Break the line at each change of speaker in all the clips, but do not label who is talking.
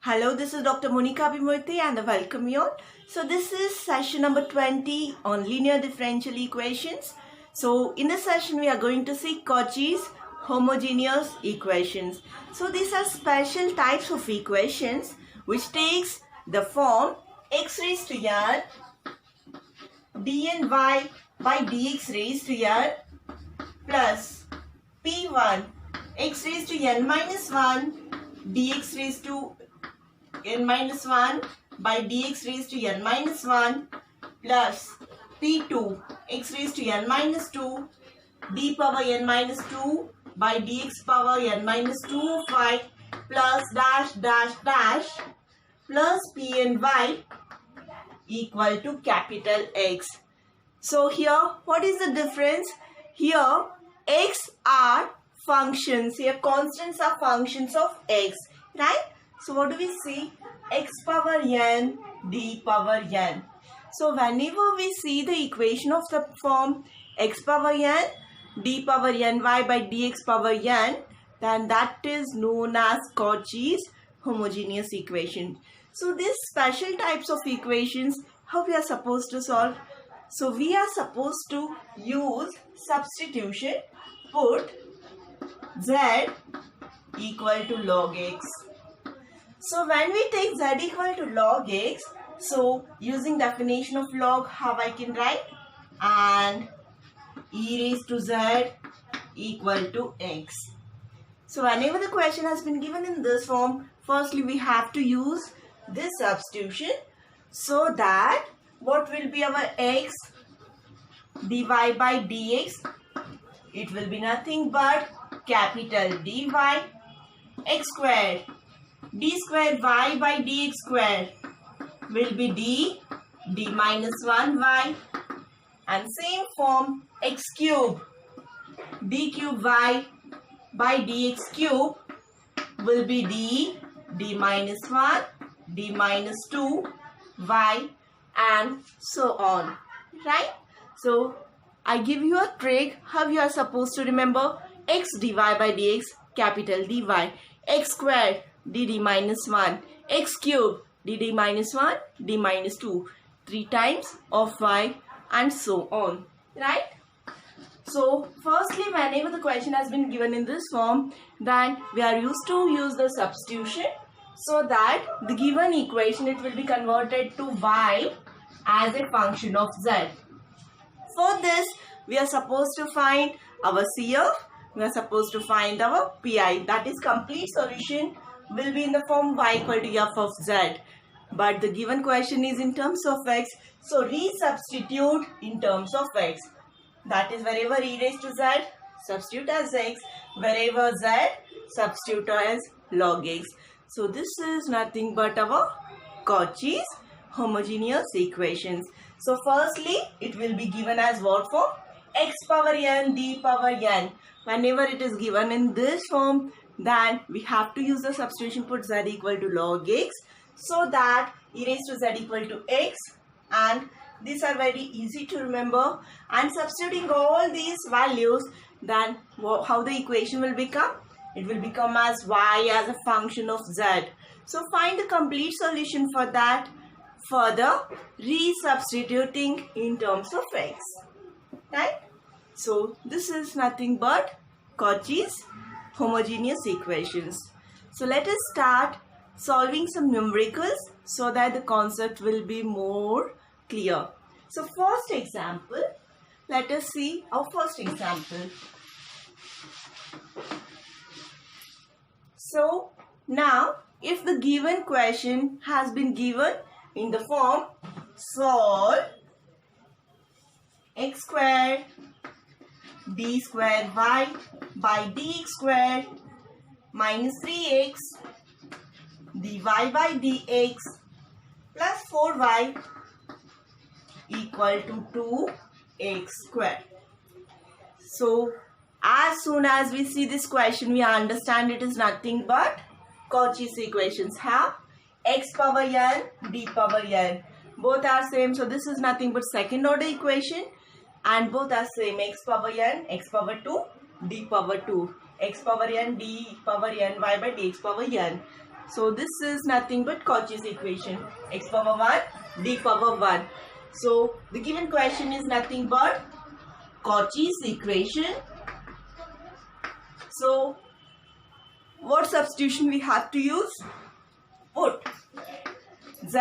Hello, this is Dr. Monica Bimurthy and I welcome you all. So this is session number 20 on linear differential equations. So in this session we are going to see Cauchy's homogeneous equations. So these are special types of equations which takes the form x raised to n dn y by dx raised to n plus p1 x raised to n minus 1 dx raised to n minus 1 by dx raised to n minus 1 plus p2 x raised to n minus 2 d power n minus 2 by dx power n minus 2 phi plus dash dash dash plus p and y equal to capital X. So here what is the difference? Here x are functions. Here constants are functions of x, right? So what do we see? X power n, d power n. So whenever we see the equation of the form x power n, d power ny by dx power n, then that is known as Cauchy's homogeneous equation. So these special types of equations, how we are supposed to solve? So we are supposed to use substitution, put z equal to log x. So when we take z equal to log x, so using definition of log, how I can write? And e raised to z equal to x. So whenever the question has been given in this form, firstly we have to use this substitution, so that what will be our x? Dy by dx, it will be nothing but capital dy, x squared, d squared y by dx squared will be d minus 1y, and same form x cube, d cube y by dx cube will be d minus 1, d minus 2 y, and so on, right? So I give you a trick how you are supposed to remember x dy by dx capital dy, x squared dd minus 1, x cube dd minus 1, d minus 2, 3 times of y, and so on, right? So firstly, whenever the question has been given in this form, then we are used to use the substitution, so that the given equation, it will be converted to y as a function of z. For this, we are supposed to find our CF, we are supposed to find our PI, that is complete solution will be in the form y equal to f of z. But the given question is in terms of x, so resubstitute in terms of x. That is wherever e raised to z, substitute as x, wherever z, substitute as log x. So this is nothing but our Cauchy's homogeneous equations. So firstly, it will be given as what form? X power n, d power n. Whenever it is given in this form, then we have to use the substitution, put z equal to log x, so that e raised to z equal to x, and these are very easy to remember, and substituting all these values, then how the equation will become? It will become as y as a function of z. So find the complete solution for that, further resubstituting in terms of x, right? So this is nothing but Cauchy's homogeneous equations. So let us start solving some numericals so that the concept will be more clear. So first example, let us see our first example. So now if the given question has been given in the form solve x squared d squared y by dx squared minus 3x dy by dx plus 4y equal to 2x squared. So as soon as we see this question, we understand it is nothing but Cauchy's equations. Have x power n, d power n, both are same. So this is nothing but second order equation, and both are same, x power n, x power 2, d power 2, x power n, d power n, y by dx power n. So this is nothing but Cauchy's equation. X power 1, D power 1. So the given question is nothing but Cauchy's equation. So what substitution we have to use? Put z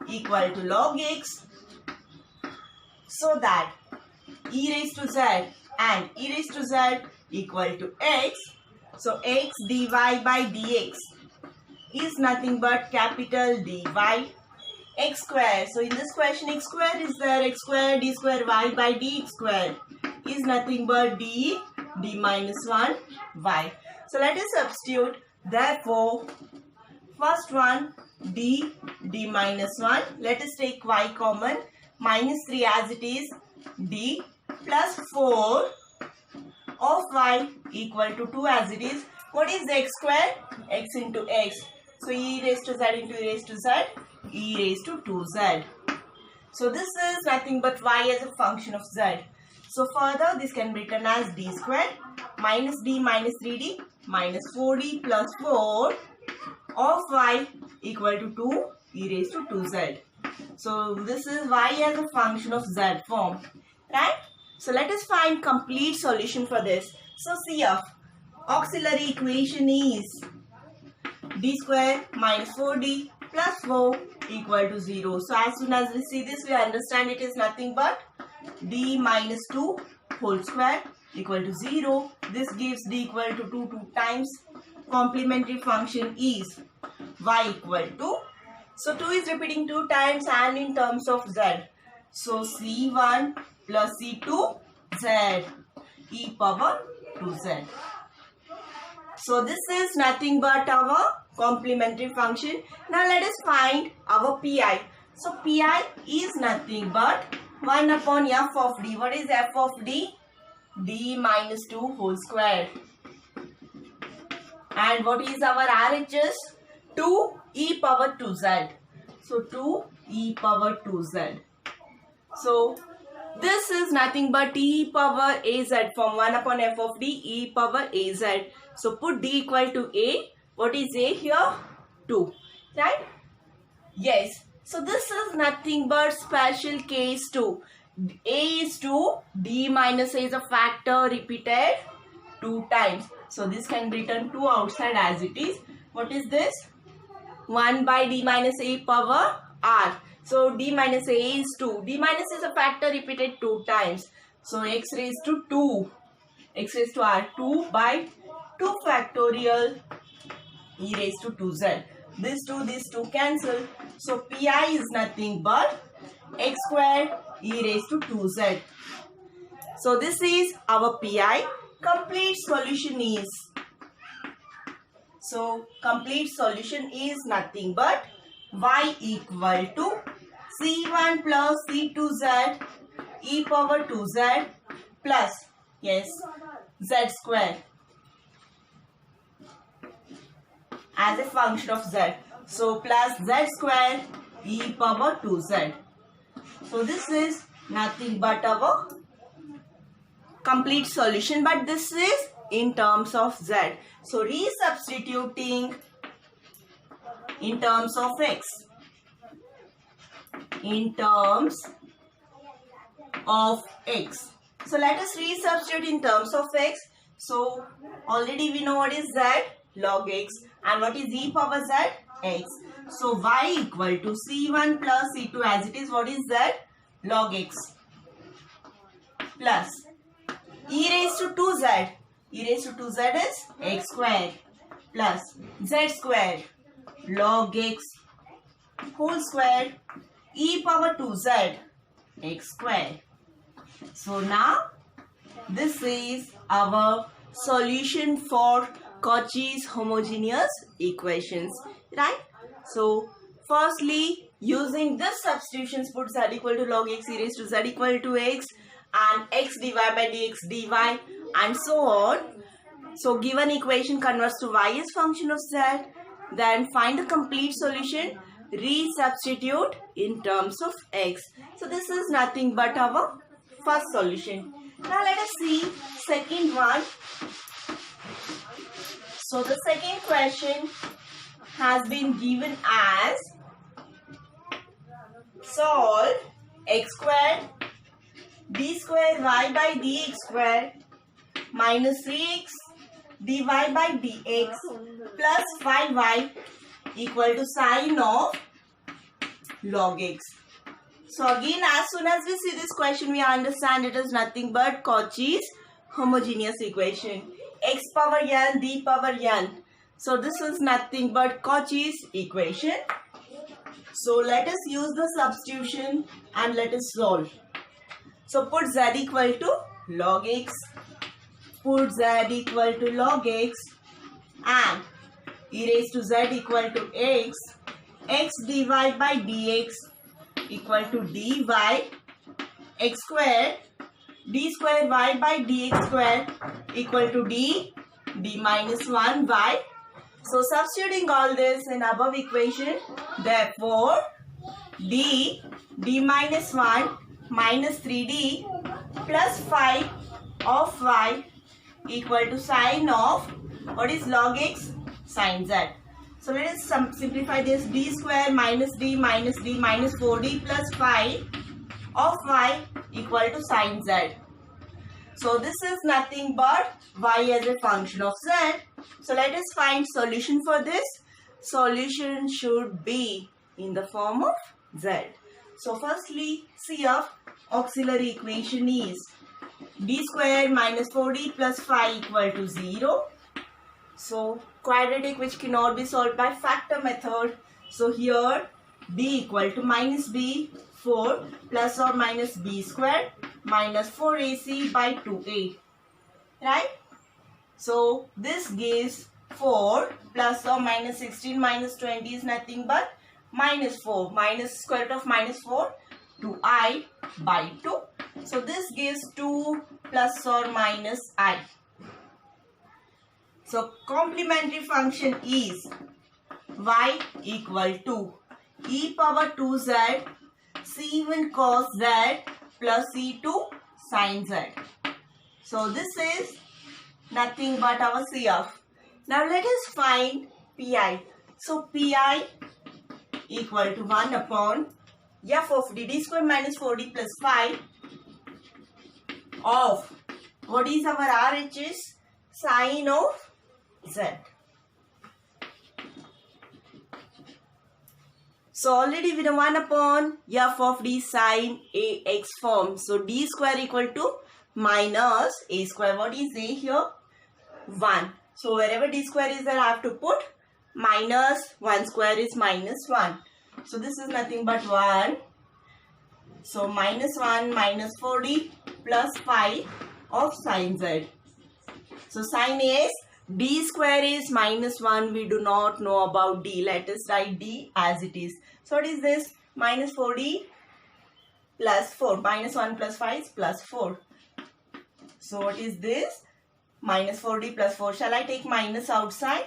equal to log x so that e raised to z and e raised to z equal to x. So x dy by dx is nothing but capital dy x square. So in this question x square is there, x square d square y by dx square is nothing but d minus 1 y. So let us substitute. Therefore first one d minus 1. Let us take y common. Minus 3 as it is, d plus 4 of y equal to 2 as it is. What is x square? X into x. So e raised to z into e raised to z, e raised to 2z. So this is nothing but y as a function of z. So further this can be written as d square minus d minus 3d minus 4d plus 4 of y equal to 2 e raised to 2z. So this is y as a function of z form, right? So let us find complete solution for this. So CF, auxiliary equation is d square minus 4d plus 4 equal to 0. So as soon as we see this, we understand it is nothing but d minus 2 whole square equal to 0. This gives d equal to 2 times. Complementary function is y equal to, so 2 is repeating 2 times and in terms of z. So c1 plus c2 z e power 2z. So this is nothing but our complementary function. Now let us find our pi. So pi is nothing but 1 upon f of d. What is f of d? d minus 2 whole square. And what is our RHS? 2 e power 2z. So 2 e power 2z. So this is nothing but e power az from 1 upon f of d e power az. So put d equal to a. What is a here? 2. Right? Yes. So this is nothing but special case 2. A is 2. D minus a is a factor repeated 2 times. So this can be written 2 outside as it is. What is this? 1 by d minus a power r. So d minus a is 2. D minus is a factor repeated 2 times. So x raised to 2. X raised to r 2 by 2 factorial e raised to 2z. This 2 cancel. So pi is nothing but x squared e raised to 2z. So this is our pi. Complete solution is, so complete solution is nothing but y equal to c1 plus c2z e power 2z plus, yes, z square as a function of z. So plus z square e power 2z. So this is nothing but our complete solution, but this is in terms of z. So resubstituting in terms of x, in terms of x. So let us resubstitute in terms of x. So already we know what is z, log x, and what is e power z, x. So y equal to c1 plus c2 as it is. What is z? Log x plus e raised to 2z. E raised to 2z is x square plus z square log x whole square e power 2z x square. So now this is our solution for Cauchy's homogeneous equations, right? So firstly, using this substitutions, put z equal to log x e raised to z equal to x and x dy by dx dy and so on. So given equation converts to y as function of z. Then find the complete solution, resubstitute in terms of x. So this is nothing but our first solution. Now let us see second one. So the second question has been given as solve x squared d square y by dx square minus 3x dy by dx plus 5y equal to sine of log x. So again, as soon as we see this question, we understand it is nothing but Cauchy's homogeneous equation. X power n, d power n. So this is nothing but Cauchy's equation. So let us use the substitution and let us solve. So put z equal to log x. Put z equal to log x and e raised to z equal to x. X dy by dx equal to dy x square d square y by dx square equal to d minus 1 y. So substituting all this in above equation, therefore d minus 1 minus 3d plus 5 of y equal to sine of what is log x? Sine z. So let us simplify this. D square minus d minus 4d plus 5 of y equal to sine z. So this is nothing but y as a function of z. So let us find solution for this. Solution should be in the form of z. So firstly, CF auxiliary equation is d square minus 4d plus 5 equal to 0. So quadratic which cannot be solved by factor method. So here d equal to minus b, 4 plus or minus b square minus 4ac by 2a. Right? So this gives 4 plus or minus 16 minus 20 is nothing but minus 4. Minus square root of minus 4 2i by 2. So this gives 2 plus or minus I. So complementary function is y equal to e power 2z c1 cos z plus c2 sin z. So this is nothing but our CF. Now let us find Pi. So Pi equal to 1 upon f of d square minus 4d plus 5 of what is our RHS? Sine of z. So already we know 1 upon f of d sine ax form. So d square equal to minus a square. What is a here? 1. So wherever d square is there, I have to put minus 1 square is minus 1. So this is nothing but 1. So minus 1 minus 4d plus 5 of sine z. So sine is d square is minus 1. We do not know about d. Let us write d as it is. So what is this? Minus 4d plus 4. Minus 1 plus 5 is plus 4. So what is this? Minus 4d plus 4. Shall I take minus outside?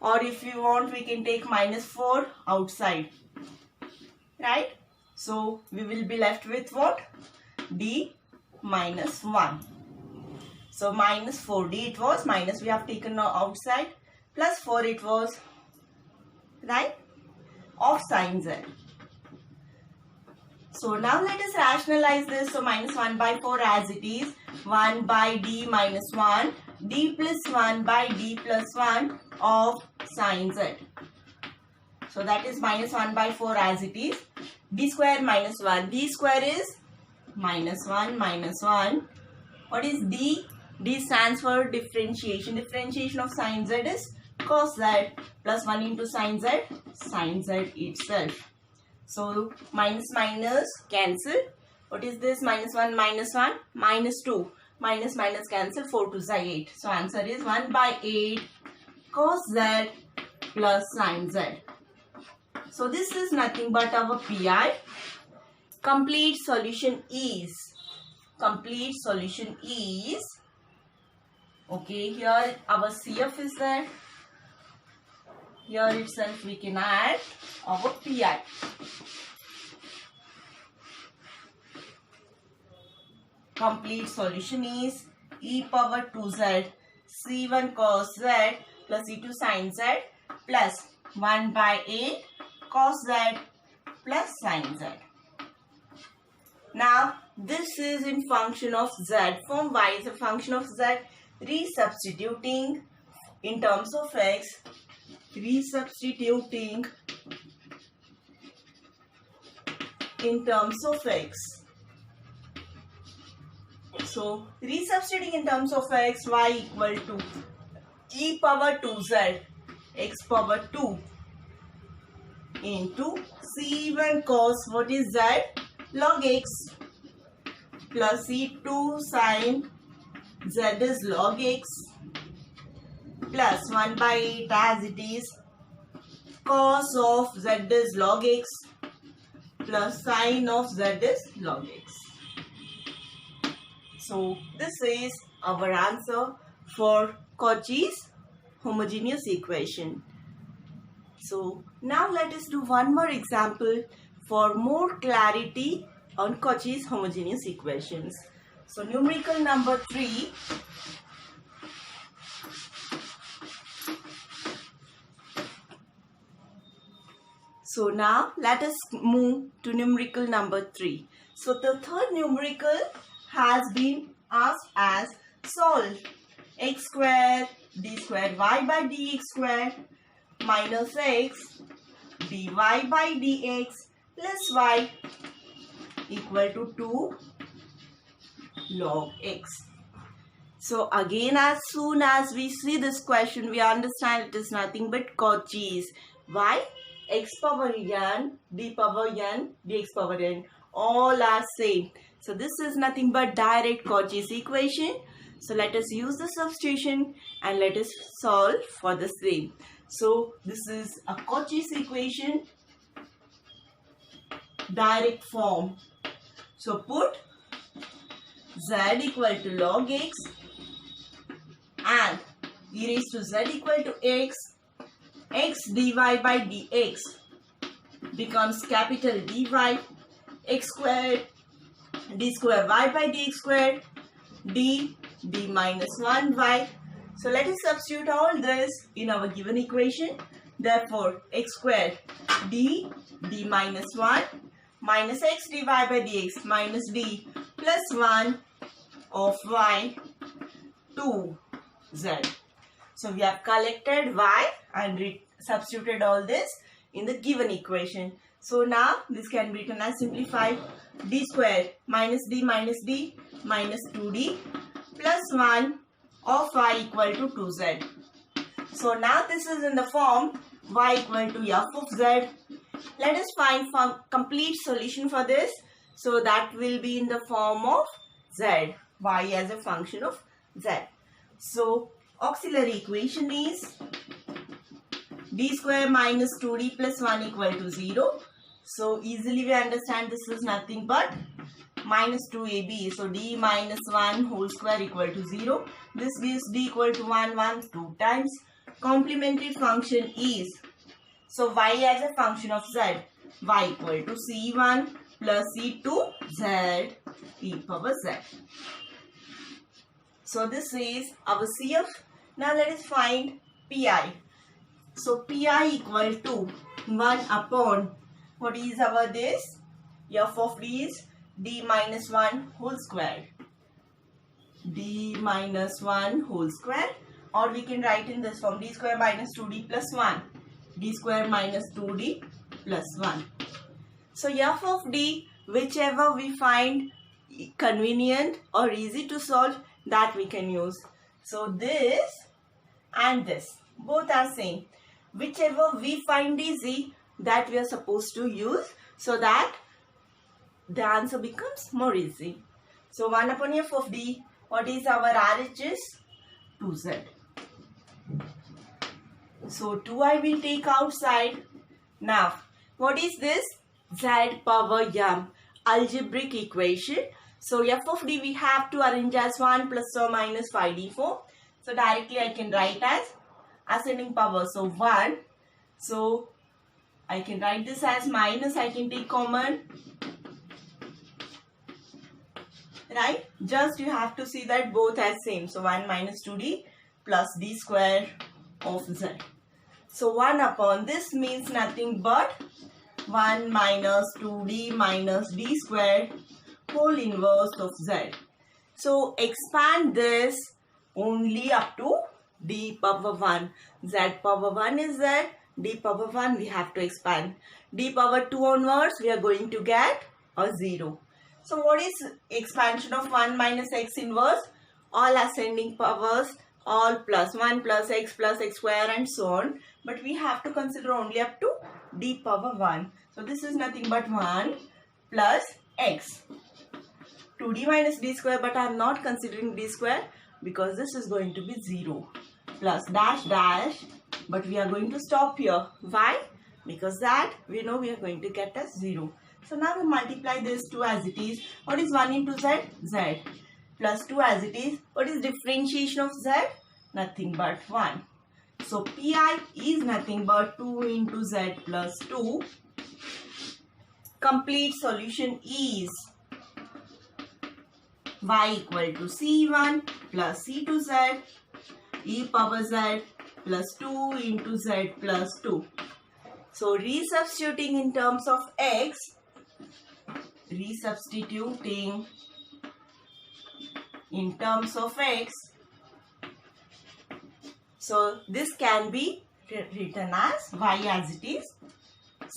Or if you want, we can take minus 4 outside. Right? So we will be left with what? D minus 1. So minus 4d it was, minus we have taken outside, plus 4 it was, right, of sine z. So now let us rationalize this. So minus 1 by 4 as it is, 1 by d minus 1, d plus 1 by d plus 1 of sine z. So that is minus 1 by 4 as it is, d square minus 1, d square is minus 1 minus 1. What is d? D stands for differentiation. Differentiation of sine z is cos z plus 1 into sine z itself. So minus minus cancel. What is this? Minus 1 minus 1 minus 2. Minus minus cancel, 4 to 8. So answer is 1 by 8 cos z plus sine z. So this is nothing but our Pi. Complete solution is okay, here our CF is there. Here itself we can add our Pi. Complete solution is e power 2z c1 cos z plus c2 sin z plus 1 by 8 cos z plus sin z. Now this is in function of z form. Y is a function of z. Resubstituting in terms of x. Resubstituting in terms of x. So resubstituting in terms of x, y equal to e power 2z x power 2 into c1 cos what is z log x plus c2 sin z is log x plus 1 by 8 as it is cos of z is log x plus sin of z is log x. So this is our answer for Cauchy's homogeneous equation. So now let us do one more example for more clarity on Cauchy's homogeneous equations. So numerical number 3. So now let us move to numerical number 3. So the third numerical has been asked as solve x square d square y by dx square minus x dy by dx plus y equal to 2 log x. So again, as soon as we see this question, we understand it is nothing but Cauchy's. Why? X power n, d power n, dx power n, all are same. So this is nothing but direct Cauchy's equation. So let us use the substitution and let us solve for the same. So this is a Cauchy's equation, direct form. So put z equal to log x and e raised to z equal to x, x dy by dx becomes capital dy, x squared d square y by dx squared d minus 1y. So let us substitute all this in our given equation. Therefore x squared d minus 1 minus x dy by dx minus d plus 1 of y 2z. So we have collected y and substituted all this in the given equation. So now this can be written as simplified d square minus d minus 2d plus 1 of y equal to 2z. So now this is in the form y equal to f of z. Let us find complete solution for this. So that will be in the form of z, y as a function of z. So auxiliary equation is d square minus 2d plus 1 equal to 0. So easily we understand this is nothing but minus 2ab. So d minus 1 whole square equal to 0. This gives d equal to 1, 2 times. Complementary function is, so y as a function of z, y equal to c1 plus c2 z e power z. So this is our CF. Now let us find PI. So PI equal to 1 upon, what is our this? F of d is d minus 1 whole square. D minus 1 whole square, or we can write in this form d square minus 2d plus 1. D square minus 2d plus 1. So f of d, whichever we find convenient or easy to solve, that we can use. So this and this, both are same. Whichever we find easy, that we are supposed to use, so that the answer becomes more easy. So 1 upon f of d, what is our RHS? 2z. So 2 I will take outside. Now what is this? Z power m, algebraic equation. So f of d we have to arrange as 1 plus or minus 5d4. So directly I can write as ascending power. So 1. So I can write this as minus, I can take common. Right? Just you have to see that both as same. So 1 minus 2d plus d square of z. So 1 upon this means nothing but 1 minus 2d minus d square whole inverse of z. So expand this only up to d power 1. Z power 1 is z. D power 1 we have to expand. D power 2 onwards we are going to get a 0. So what is expansion of 1 minus x inverse? All ascending powers, all plus 1 plus x square and so on. But we have to consider only up to d power 1. So this is nothing but 1 plus x. 2d minus d square, but I am not considering d square because this is going to be 0 plus dash dash, but we are going to stop here. Why? Because that we know we are going to get as 0. So now we multiply this 2 as it is. What is 1 into z? Z. Plus 2 as it is. What is differentiation of z? Nothing but 1. So pi is nothing but 2 into z plus 2. Complete solution is y equal to c1 plus c2z e power z plus 2 into z plus 2. So resubstituting in terms of x, resubstituting in terms of x, so this can be written as y as it is,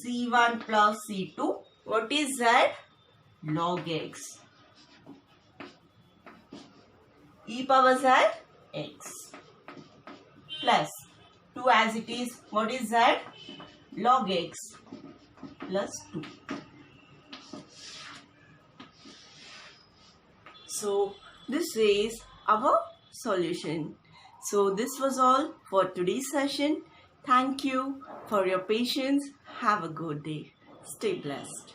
c1 plus c2. What is z? Log x. E power z, x. Plus 2 as it is. What is z? Log x plus 2. So this is our solution. So this was all for today's session. Thank you for your patience. Have a good day. Stay blessed.